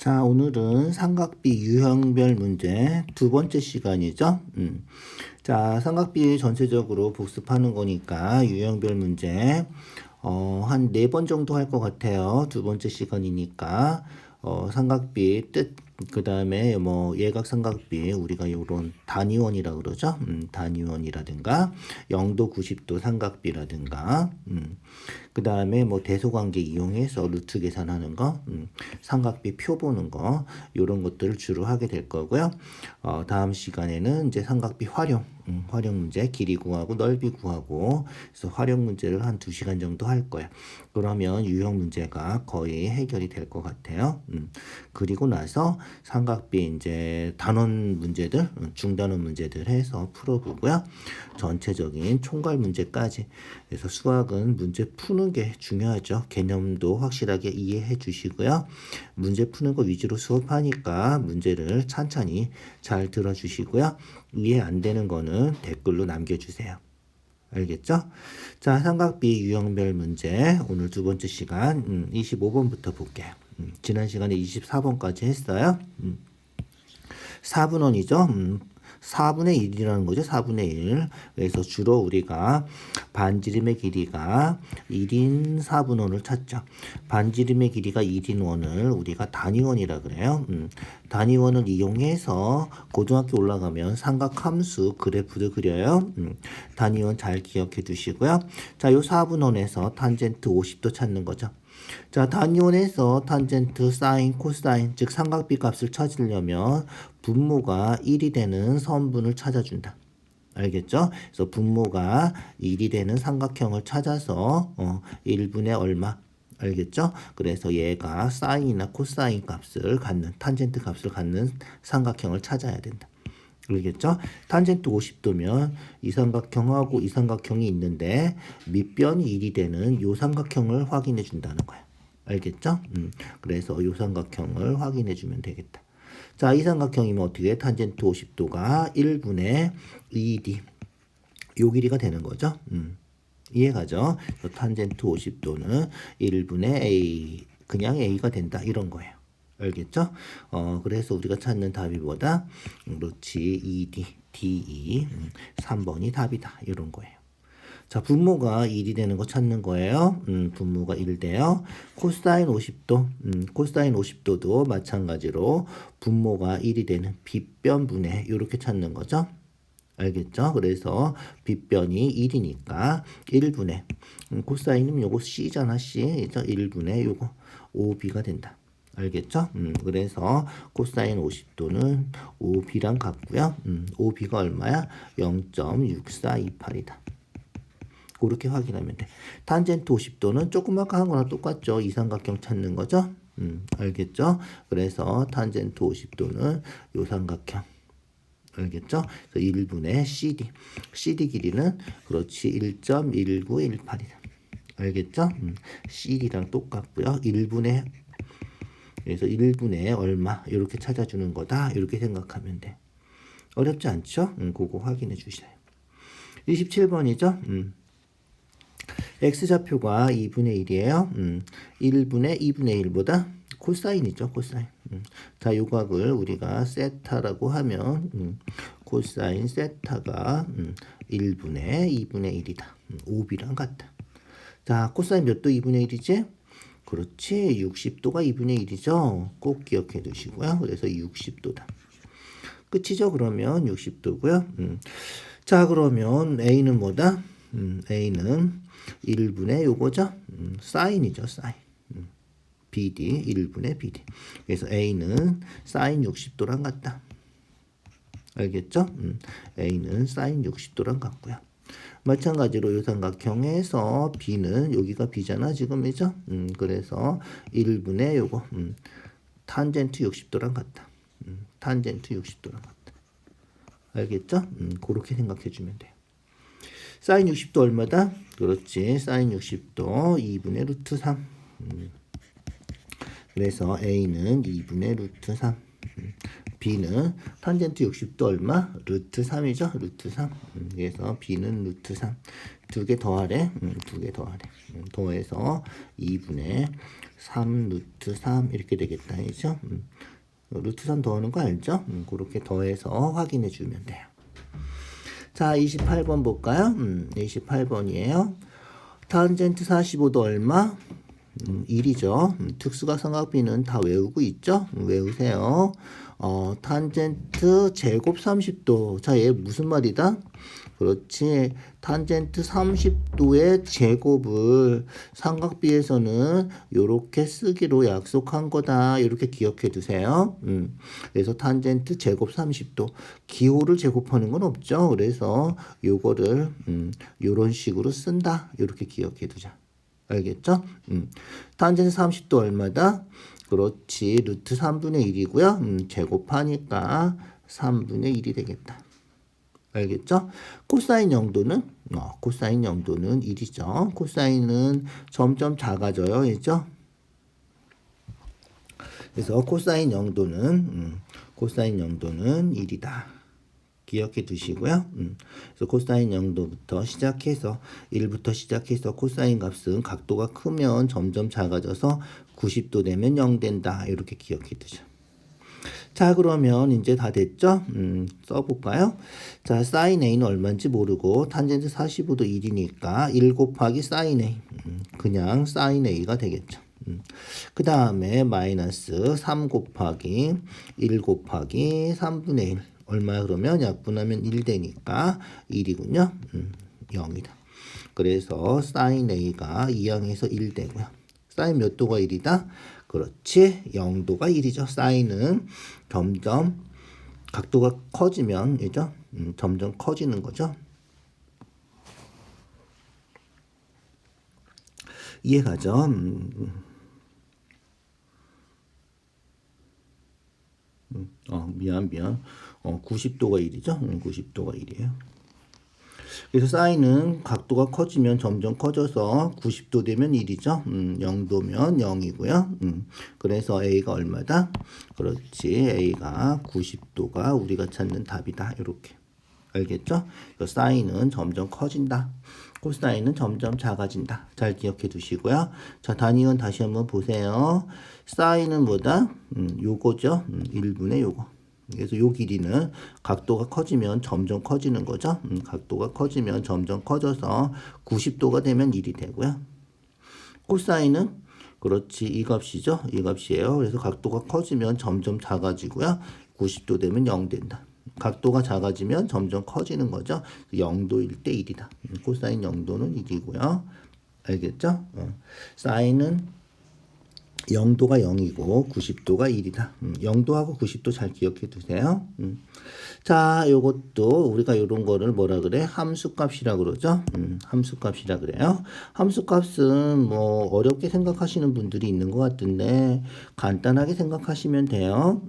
자, 오늘은 삼각비 유형별 문제 두 번째 시간이죠. 자, 삼각비 전체적으로 복습하는 거니까 유형별 문제 한 4번 정도 할 것 같아요. 두 번째 시간이니까 삼각비 뜻, 그 다음에 뭐 예각삼각비 우리가 요런 단위원이라 그러죠. 단위원이라든가 0도 90도 삼각비라든가 그 다음에 뭐 대소관계 이용해서 루트 계산하는 거, 삼각비 표 보는 거, 요런 것들을 주로 하게 될 거고요. 다음 시간에는 이제 삼각비 활용, 활용 문제, 길이 구하고 넓이 구하고, 그래서 활용 문제를 한 2시간 정도 할 거예요. 그러면 유형 문제가 거의 해결이 될 것 같아요. 그리고 나서 삼각비 이제 단원 문제들, 중단원 문제들 해서 풀어보고요. 전체적인 총괄 문제까지. 그래서 수학은 문제 푸는 게 중요하죠. 개념도 확실하게 이해해 주시고요. 문제 푸는 거 위주로 수업하니까 문제를 찬찬히 잘 들어주시고요. 이해 안 되는 거는 댓글로 남겨주세요. 알겠죠? 자, 삼각비 유형별 문제 오늘 두 번째 시간 25번부터 볼게요. 지난 시간에 24번까지 했어요. 4분원이죠. 4분의 1이라는 거죠. 4분의 1. 그래서 주로 우리가 반지름의 길이가 1인 4분원을 찾죠. 반지름의 길이가 1인 원을 우리가 단위원이라 그래요. 단위원을 이용해서 고등학교 올라가면 삼각함수 그래프도 그려요. 단위원 잘 기억해 두시고요. 자, 요 4분원에서 탄젠트 50도 찾는 거죠. 자, 단위원에서 탄젠트, 사인, 코사인, 즉 삼각비 값을 찾으려면 분모가 1이 되는 선분을 찾아준다. 알겠죠? 그래서 분모가 1이 되는 삼각형을 찾아서 1분의 얼마? 알겠죠? 그래서 얘가 사인이나 코사인 값을 갖는, 탄젠트 값을 갖는 삼각형을 찾아야 된다. 알겠죠? 탄젠트 50도면 이 삼각형하고 이 삼각형이 있는데 밑변이 1이 되는 요 삼각형을 확인해 준다는 거야. 알겠죠? 그래서 요 삼각형을 확인해 주면 되겠다. 자, 이 삼각형이면 어떻게 탄젠트 50도가 1분의 2d 요 길이가 되는 거죠. 이해가죠? 탄젠트 50도는 1분의 a 그냥 a가 된다 이런 거예요. 알겠죠? 그래서 우리가 찾는 답이 뭐다? 그렇지, 2D, DE, 3번이 답이다. 이런 거예요. 자, 분모가 1이 되는 거 찾는 거예요. 분모가 1 돼요. 코사인 50도, 코사인 50도도 마찬가지로 분모가 1이 되는 빗변분의 이렇게 찾는 거죠. 알겠죠? 그래서 빗변이 1이니까 1분의 코사인은 요거 C잖아, C. 1분의 요거 5B가 된다. 알겠죠? 그래서 코사인 50도는 5B랑 같고요. 5B가 얼마야? 0.6428이다. 그렇게 확인하면 돼. 탄젠트 50도는 조그맣게 한 거랑 똑같죠. 이 삼각형 찾는 거죠. 알겠죠? 그래서 탄젠트 50도는 요 삼각형. 알겠죠? 그래서 1분의 CD. CD 길이는 그렇지 1.1918이다. 알겠죠? CD랑 똑같고요. 1분의 그래서 1분의 얼마 이렇게 찾아주는 거다. 이렇게 생각하면 돼. 어렵지 않죠? 그거 확인해 주세요. 27번이죠? x좌표가 2분의 1이에요. 1분의 2분의 1보다 코사인이죠. 코사인. 자, 요 각을 우리가 세타라고 하면 코사인 세타가 1분의 2분의 1이다. 5b랑 같다. 자, 코사인 몇 도 2분의 1이지? 그렇지. 60도가 2분의 1이죠. 꼭 기억해 두시고요. 그래서 60도다. 끝이죠. 그러면 60도고요. 자, 그러면 A는 뭐다? A는 1분의 요거죠. 사인이죠. 사인. BD 1분의 BD. 그래서 A는 사인 60도랑 같다. 알겠죠? A는 사인 60도랑 같고요. 마찬가지로 요 삼각형에서 B는 여기가 B잖아 지금이죠? 그래서 1분의 요거 탄젠트 60도랑 같다. 탄젠트 60도랑 같다. 알겠죠? 그렇게 생각해 주면 돼요. 사인 60도 얼마다? 그렇지. 사인 60도 2분의 루트 3. 그래서 A는 2분의 루트 3. B는 탄젠트 60도 얼마? 루트 3이죠. 루트 3. 그래서 B는 루트 3. 두 개 더하래. 두 개 더하래. 더해서 2분의 3 루트 3 이렇게 되겠다. 그죠? 루트 3 더하는 거 알죠? 그렇게 더해서 확인해 주면 돼요. 자, 28번 볼까요? 28번이에요. 탄젠트 45도 얼마? 1이죠. 특수각삼각비는 다 외우고 있죠? 외우세요. 탄젠트 제곱 30도. 자, 얘 무슨 말이다? 그렇지. 탄젠트 30도의 제곱을 삼각비에서는 요렇게 쓰기로 약속한 거다. 이렇게 기억해 두세요. 그래서 탄젠트 제곱 30도. 기호를 제곱하는 건 없죠. 그래서 요거를 요런 식으로 쓴다. 이렇게 기억해 두자. 알겠죠? 탄젠트 30도 얼마다? 그렇지. 루트 3분의 1이고요. 제곱하니까 3분의 1이 되겠다. 알겠죠? 코사인 영도는? 코사인 영도는 1이죠. 코사인은 점점 작아져요. 그죠? 그래서 코사인 영도는 1이다. 기억해 두시고요. 그래서 코사인 영도부터 시작해서 1부터 시작해서 코사인 값은 각도가 크면 점점 작아져서 90도 되면 0 된다. 이렇게 기억해 두죠. 자, 그러면 이제 다 됐죠? 써볼까요? 자, 사인 A는 얼마인지 모르고 탄젠트 45도 1이니까 1 곱하기 사인 A. 그냥 사인 A가 되겠죠. 그 다음에 마이너스 3 곱하기 1 곱하기 3분의 1. 얼마야 그러면 약분하면 1 되니까 1이군요. 0이다. 그래서 사인 A가 2항에서 1 되고요. 사인 몇 도가 1이다? 그렇지. 0도가 1이죠. 사인은 점점 각도가 커지면 이죠? 점점 커지는 거죠. 이해가죠? 미안. 90도가 1이죠? 90도가 1이에요. 그래서 사인은 각도가 커지면 점점 커져서 90도 되면 1이죠. 0도면 0이고요. 그래서 A가 얼마다? 그렇지. A가 90도가 우리가 찾는 답이다. 이렇게. 알겠죠? 사인은 점점 커진다. 코사인은 점점 작아진다. 잘 기억해 두시고요. 자, 단위원 다시 한번 보세요. 사인은 뭐다? 요거죠. 1분의 요거. 그래서 요 길이는 각도가 커지면 점점 커지는 거죠. 각도가 커지면 점점 커져서 90도가 되면 1이 되고요. 코사인은 그렇지. 이 값이죠. 이 값이에요. 그래서 각도가 커지면 점점 작아지고요. 90도 되면 0 된다. 각도가 작아지면 점점 커지는 거죠. 0도일 때 1이다. 코사인 0도는 1이고요. 알겠죠? 사인은 0도가 0이고 90도가 1이다. 0도하고 90도 잘 기억해 두세요. 자, 요것도 우리가 요런 거를 뭐라 그래? 함수값이라 그러죠. 함수값이라 그래요. 함수값은 뭐 어렵게 생각하시는 분들이 있는 것 같은데 간단하게 생각하시면 돼요.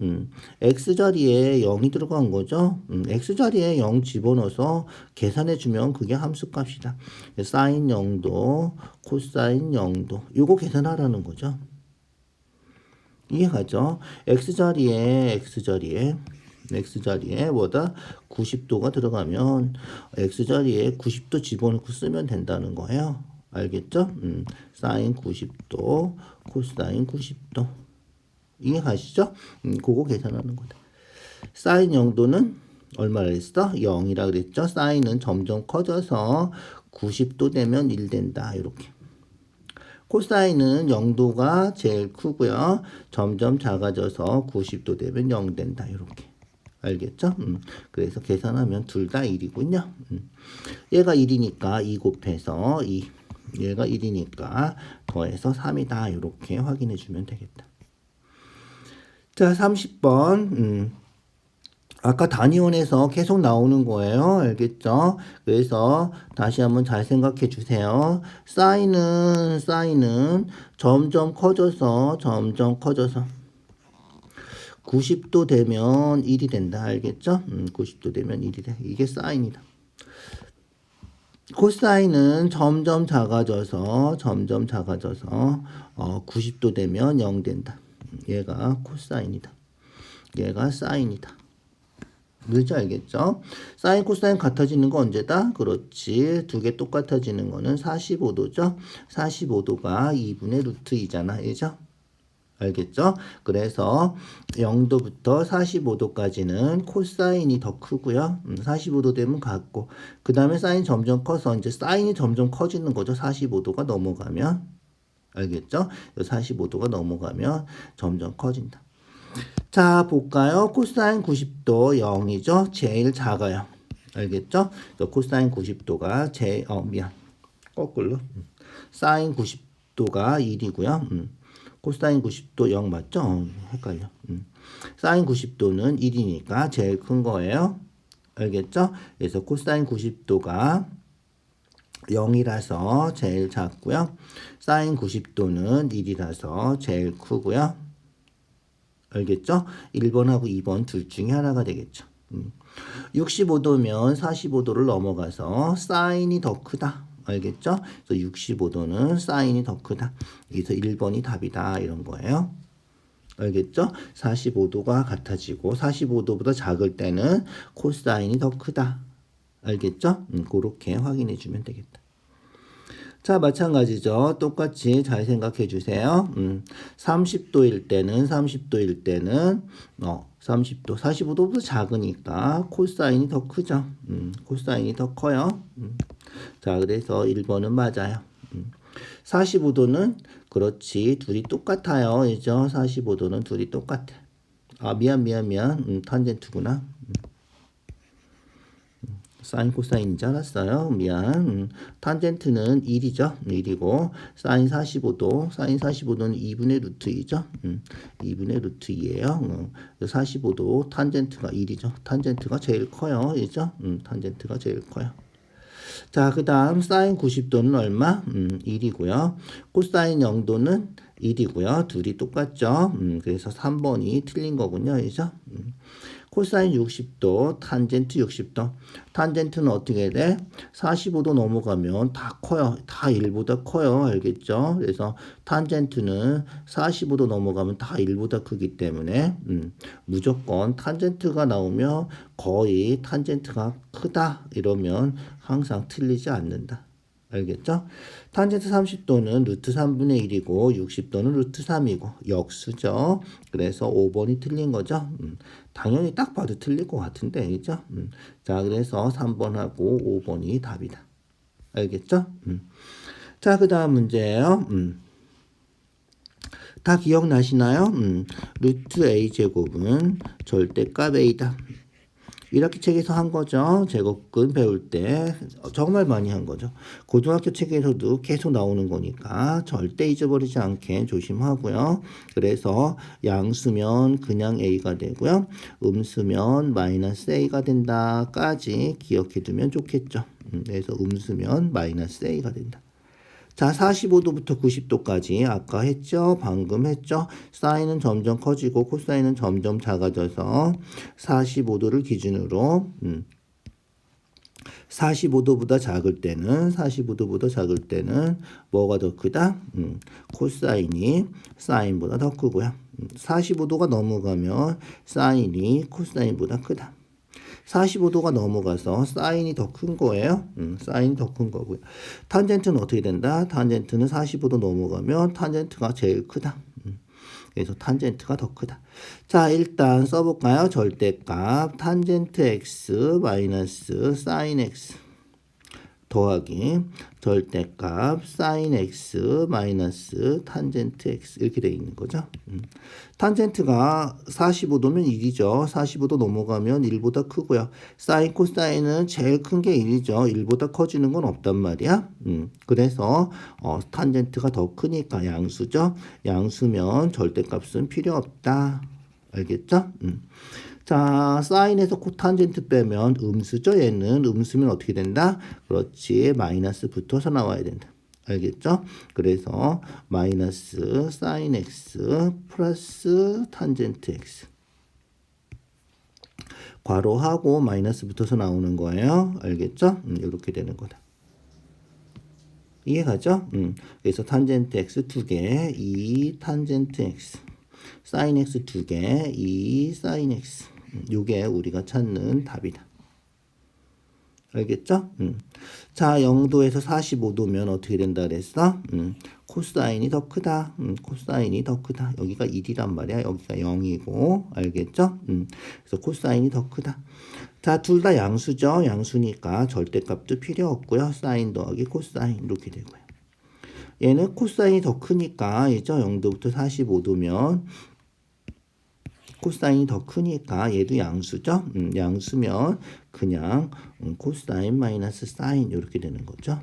x자리에 0이 들어간 거죠. x자리에 0 집어넣어서 계산해 주면 그게 함수값이다. 사인 0도, 코사인 0도 요거 계산하라는 거죠. 이해가죠? x자리에 뭐다? 90도가 들어가면 x자리에 90도 집어넣고 쓰면 된다는 거예요. 알겠죠? 사인 90도, 코사인 90도. 이해가시죠? 그거 계산하는 거다. 사인 0도는 얼마나 했어? 0이라 그랬죠? 사인은 점점 커져서 90도 되면 1 된다. 이렇게. 코사인은 0도가 제일 크고요. 점점 작아져서 90도 되면 0 된다. 이렇게. 알겠죠? 그래서 계산하면 둘 다 1이군요. 얘가 1이니까 2 곱해서 2. 얘가 1이니까 더해서 3이다. 이렇게 확인해 주면 되겠다. 자, 30번. 아까 단위원에서 계속 나오는 거예요. 알겠죠? 그래서 다시 한번 잘 생각해 주세요. 사인은 점점 커져서 90도 되면 1이 된다. 알겠죠? 90도 되면 1이 돼. 이게 사인이다. 코사인은 점점 작아져서 90도 되면 0 된다. 얘가 코사인이다. 얘가 사인이다. 뭔지 알겠죠? 사인 코사인 같아지는 거 언제다? 그렇지. 두 개 똑같아지는 거는 45도죠. 45도가 2분의 루트 2잖아. 그죠? 알겠죠? 그래서 0도부터 45도까지는 코사인이 더 크고요. 45도 되면 같고 그 다음에 사인 점점 커서 이제 사인이 점점 커지는 거죠. 45도가 넘어가면 알겠죠? 45도가 넘어가면 점점 커진다. 자 볼까요? 코사인 90도 0이죠. 제일 작아요. 알겠죠? 코사인 90도가 제일 미안 거꾸로 사인 90도가 1이고요. 코사인 90도 0 맞죠? 헷갈려. 사인 90도는 1이니까 제일 큰 거예요. 알겠죠? 그래서 코사인 90도가 0이라서 제일 작고요. 사인 90도는 1이라서 제일 크고요. 알겠죠? 1번하고 2번 둘 중에 하나가 되겠죠. 65도면 45도를 넘어가서 사인이 더 크다. 알겠죠? 그래서 65도는 사인이 더 크다. 여기서 1번이 답이다. 이런 거예요. 알겠죠? 45도가 같아지고 45도보다 작을 때는 코사인이 더 크다. 알겠죠? 그렇게 확인해 주면 되겠다. 자, 마찬가지죠. 똑같이 잘 생각해 주세요. 30도일 때는 30도도 45도보다 작으니까 코사인이 더 크죠. 코사인이 더 커요. 자, 그래서 1번은 맞아요. 45도는 그렇지. 둘이 똑같아요. 그죠? 45도는 둘이 똑같아. 아, 미안. 탄젠트구나. 사인 코사인인 줄 알았어요. 미안. 탄젠트는 1이죠. 1이고 사인 45도. 사인 45도는 2분의 루트 2죠. 2분의 루트 2예요. 45도 탄젠트가 1이죠. 탄젠트가 제일 커요. 그죠? 탄젠트가 제일 커요. 자, 그 다음 사인 90도는 얼마? 1이고요. 코사인 0도는 1이고요. 둘이 똑같죠. 그래서 3번이 틀린 거군요. 그죠? 코사인 60도, 탄젠트 60도. 탄젠트는 어떻게 돼? 45도 넘어가면 다 커요. 다 1보다 커요. 알겠죠? 그래서 탄젠트는 45도 넘어가면 다 1보다 크기 때문에 무조건 탄젠트가 나오면 거의 탄젠트가 크다. 이러면 항상 틀리지 않는다. 알겠죠? 탄젠트 30도는 루트 3분의 1이고 60도는 루트 3이고 역수죠. 그래서 5번이 틀린 거죠. 당연히 딱 봐도 틀릴 것 같은데 그죠? 자, 그래서 3번하고 5번이 답이다. 알겠죠? 자, 그 다음 문제예요. 다 기억나시나요? 루트 a제곱은 절대값 a다. 이렇게 책에서 한 거죠. 제곱근 배울 때 정말 많이 한 거죠. 고등학교 책에서도 계속 나오는 거니까 절대 잊어버리지 않게 조심하고요. 그래서 양수면 그냥 a가 되고요. 음수면 마이너스 a가 된다까지 기억해 두면 좋겠죠. 그래서 음수면 마이너스 a가 된다. 자, 45도부터 90도까지 아까 했죠? 방금 했죠? 사인은 점점 커지고 코사인은 점점 작아져서 45도를 기준으로 45도보다 작을 때는 뭐가 더 크다? 코사인이 사인보다 더 크고요. 45도가 넘어가면 사인이 코사인보다 크다. 45도가 넘어가서 사인이 더 큰 거예요. 사인이 더 큰 거고요. 탄젠트는 어떻게 된다? 탄젠트는 45도 넘어가면 탄젠트가 제일 크다. 그래서 탄젠트가 더 크다. 자, 일단 써볼까요? 절대값 탄젠트 x 마이너스 사인 x 더하기 절대값 사인 x 마이너스 탄젠트 x 이렇게 되어 있는 거죠. 탄젠트가 45도면 1이죠. 45도 넘어가면 1보다 크고요. 사인 코사인은 제일 큰 게 1이죠. 1보다 커지는 건 없단 말이야. 그래서 탄젠트가 더 크니까 양수죠. 양수면 절대값은 필요 없다. 알겠죠? 자, 사인에서 코탄젠트 빼면 음수죠. 얘는 음수면 어떻게 된다? 그렇지. 마이너스 붙어서 나와야 된다. 알겠죠? 그래서 마이너스 사인 x 플러스 탄젠트 x 괄호하고 마이너스 붙어서 나오는 거예요. 알겠죠? 이렇게 되는 거다. 이해가죠? 그래서 탄젠트 x 2개 2 탄젠트 x sin x 2개, 2 sin x. 요게 우리가 찾는 답이다. 알겠죠? 자, 0도에서 45도면 어떻게 된다 그랬어? 코사인이 더 크다. 코사인이 더 크다. 여기가 1이란 말이야. 여기가 0이고. 알겠죠? 그래서 코사인이 더 크다. 자, 둘 다 양수죠. 양수니까 절대값도 필요 없고요. 사인 더하기 코사인 이렇게 되고요. 얘는 코사인이 더 크니까 이죠. 0도부터 45도면 코사인이 더 크니까 얘도 양수죠. 양수면 그냥 코사인 마이너스 사인 이렇게 되는 거죠.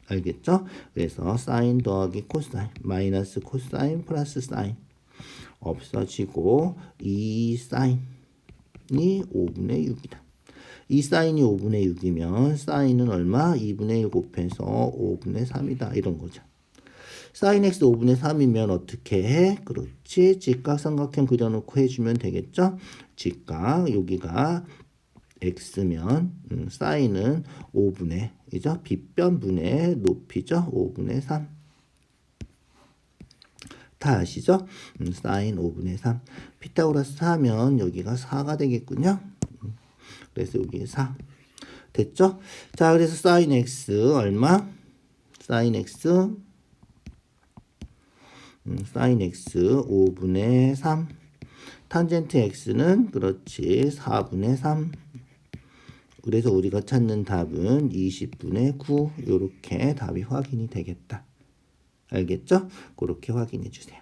알겠죠? 그래서 사인 더하기 코사인 마이너스 코사인 플러스 사인 없어지고 2 사인이 5분의 6이다. 이 사인이 5분의 6이면 사인은 얼마? 2분의 1 곱해서 5분의 3이다. 이런 거죠. 사인 x 5분의 3이면 어떻게 해? 그렇지. 직각삼각형 그려놓고 해주면 되겠죠? 직각 여기가 x면 사인은 5분의 이죠? 빗변분의 높이죠? 5분의 3. 다 아시죠? 사인 5분의 3. 피타고라스 하면 여기가 4가 되겠군요. 그래서 여기 4. 됐죠? 자, 그래서 사인 x 얼마? 사인 x 사인 x 5분의 3. 탄젠트 x는 그렇지 4분의 3. 그래서 우리가 찾는 답은 20분의 9. 이렇게 답이 확인이 되겠다. 알겠죠? 그렇게 확인해 주세요.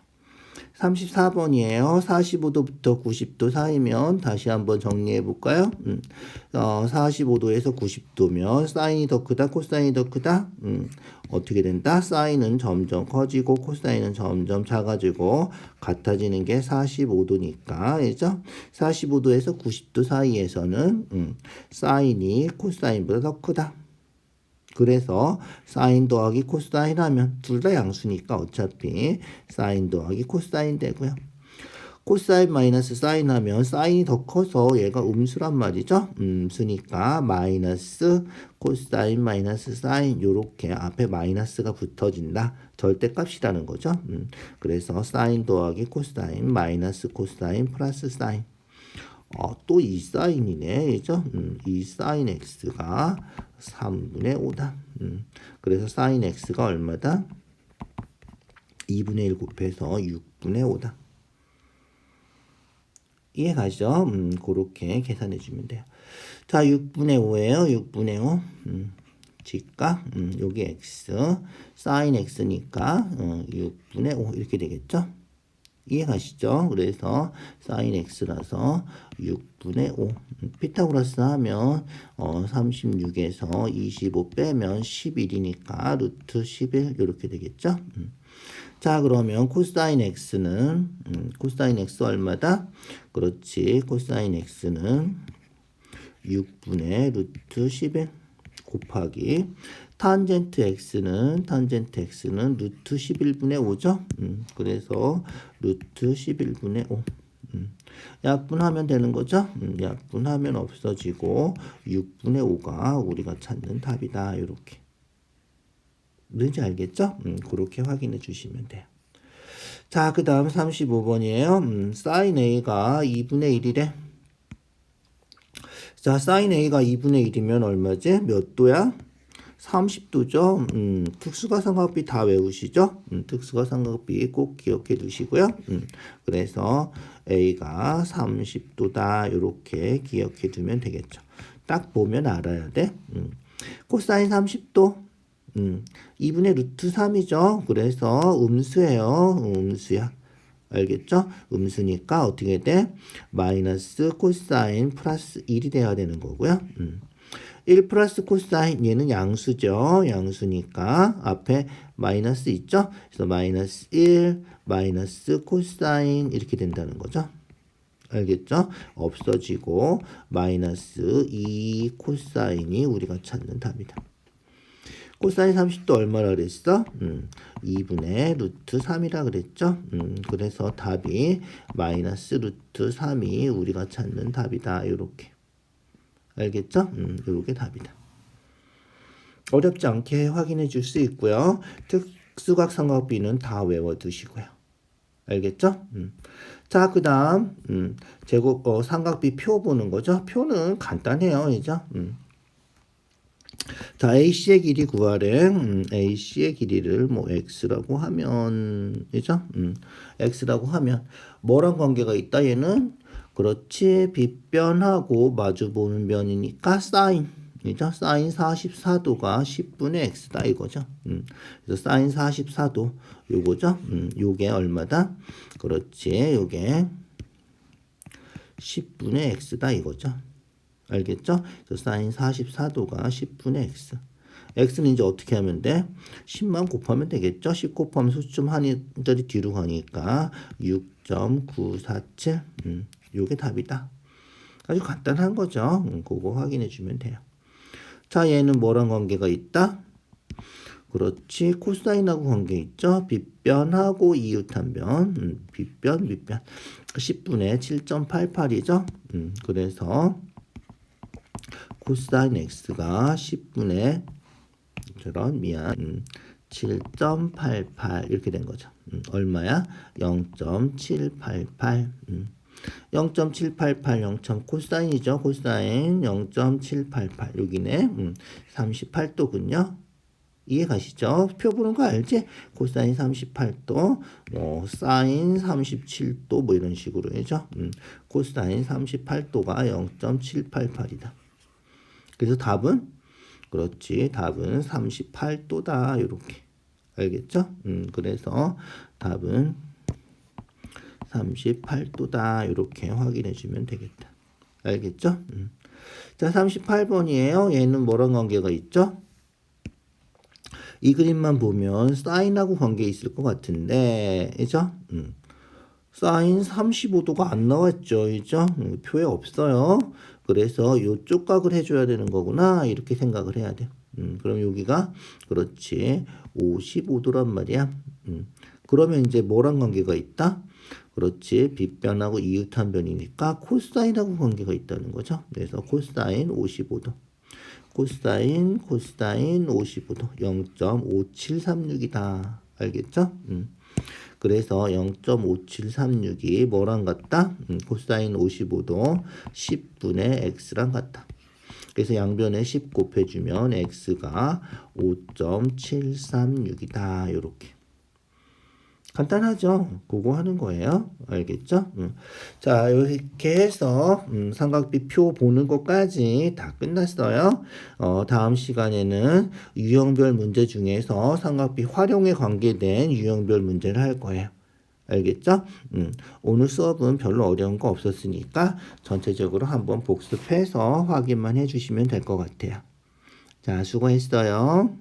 34번이에요. 45도부터 90도 사이면 다시 한번 정리해 볼까요? 45도에서 90도면 사인이 더 크다, 코사인이 더 크다? 어떻게 된다? 사인은 점점 커지고 코사인은 점점 작아지고 같아지는 게 45도니까, 그죠? 45도에서 90도 사이에서는 사인이 코사인보다 더 크다. 그래서 사인 더하기 코사인 하면 둘 다 양수니까 어차피 사인 더하기 코사인 되고요. 코사인 마이너스 사인 하면 사인이 더 커서 얘가 음수란 말이죠. 음수니까 마이너스 코사인 마이너스 사인 요렇게 앞에 마이너스가 붙어진다. 절대값이라는 거죠. 그래서 사인 더하기 코사인 마이너스 코사인 플러스 사인. 또 이 사인이네. 그죠? 이 사인 x가 3분의 5다. 그래서 사인 x가 얼마다? 2분의 1 곱해서 6분의 5다. 이해가죠? 그렇게 계산해 주면 돼요. 자, 6분의 5예요. 6분의 5. 직각. 여기 x. 사인 x니까 6분의 5 이렇게 되겠죠? 이해가시죠? 그래서 사인 x라서 6분의 5. 피타고라스 하면 36에서 25 빼면 11이니까 루트 11 이렇게 되겠죠? 자, 그러면 코사인 x는 코사인 x 얼마다? 그렇지. 코사인 x는 6분의 루트 11 곱하기 탄젠트 x는 루트 11분의 5죠. 그래서 루트 11분의 5. 약분하면 되는 거죠. 약분하면 없어지고 6분의 5가 우리가 찾는 답이다. 이렇게. 뭔지 알겠죠? 그렇게 확인해 주시면 돼요. 자, 그 다음 35번이에요. 사인 a가 2분의 1이래. 자, 사인 a가 2분의 1이면 얼마지? 몇 도야? 30도죠. 특수가상각비 다 외우시죠? 특수가상각비 꼭 기억해 두시고요. 그래서 A가 30도다. 이렇게 기억해 두면 되겠죠. 딱 보면 알아야 돼. 코사인 30도. 2분의 루트 3이죠. 그래서 음수예요. 음수야. 알겠죠? 음수니까 어떻게 돼? 마이너스 코사인 플러스 1이 돼야 되는 거고요. 1 플러스 코사인 얘는 양수죠. 양수니까 앞에 마이너스 있죠. 그래서 마이너스 1 마이너스 코사인 이렇게 된다는 거죠. 알겠죠? 없어지고 마이너스 2 코사인이 우리가 찾는 답이다. 코사인 30도 얼마라 그랬어? 2분의 루트 3이라 그랬죠? 그래서 답이 마이너스 루트 3이 우리가 찾는 답이다. 이렇게. 알겠죠? 이게 답이다. 어렵지 않게 확인해 줄 수 있고요. 특수각삼각비는 다 외워 두시고요. 알겠죠? 자, 그 다음, 제곱, 삼각비 표 보는 거죠. 표는 간단해요, 이죠? 자, AC의 길이 구하래. AC의 길이를 뭐 X라고 하면, 이죠? X라고 하면, 뭐랑 관계가 있다, 얘는? 그렇지, 빗변하고 마주보는 변이니까 사인. 이죠? 사인 44도가 10분의 X다, 이거죠. 그래서 사인 44도, 요거죠? 요게 얼마다? 그렇지, 요게 10분의 X다, 이거죠. 알겠죠? 그래서 사인 44도가 10분의 x. x는 이제 어떻게 하면 돼? 10만 곱하면 되겠죠? 10 곱하면 수점 한 자리 뒤로 가니까 6.947. 요게 답이다. 아주 간단한 거죠. 그거 확인해 주면 돼요. 자, 얘는 뭐랑 관계가 있다? 그렇지. 코사인하고 관계 있죠? 빗변하고 이웃한 변. 빗변. 10분의 7.88이죠? 그래서 코사인 x가 10분의 7.88 이렇게 된 거죠. 얼마야? 0.788. 0.788 0. 코사인이죠. 코사인 0.788 여기네. 38도군요. 이해 가시죠? 표 보는 거 알지? 코사인 38도, 뭐 사인 37도 뭐 이런 식으로 해죠. 코사인 38도가 0.788이다. 그래서 답은 그렇지. 답은 38도다. 이렇게. 알겠죠? 그래서 답은 38도다. 이렇게 확인해 주면 되겠다. 알겠죠? 자, 38번이에요. 얘는 뭐랑 관계가 있죠? 이 그림만 보면 사인하고 관계 있을 것 같은데, 그죠? 사인 35도가 안 나왔죠, 그죠? 표에 없어요. 그래서 요쪽 각을 해줘야 되는 거구나, 이렇게 생각을 해야 돼. 그럼 여기가 그렇지 55도란 말이야. 그러면 이제 뭐랑 관계가 있다? 그렇지 빗변하고 이웃한 변이니까 코사인하고 관계가 있다는 거죠. 그래서 코사인 55도. 코사인 55도 0.5736이다. 알겠죠? 그래서 0.5736이 뭐랑 같다? 코사인 55도 10분의 x랑 같다. 그래서 양변에 10 곱해주면 x가 5.736이다. 요렇게. 간단하죠? 그거 하는 거예요. 알겠죠? 자, 이렇게 해서 삼각비 표 보는 것까지 다 끝났어요. 다음 시간에는 유형별 문제 중에서 삼각비 활용에 관계된 유형별 문제를 할 거예요. 알겠죠? 오늘 수업은 별로 어려운 거 없었으니까 전체적으로 한번 복습해서 확인만 해주시면 될 것 같아요. 자, 수고했어요.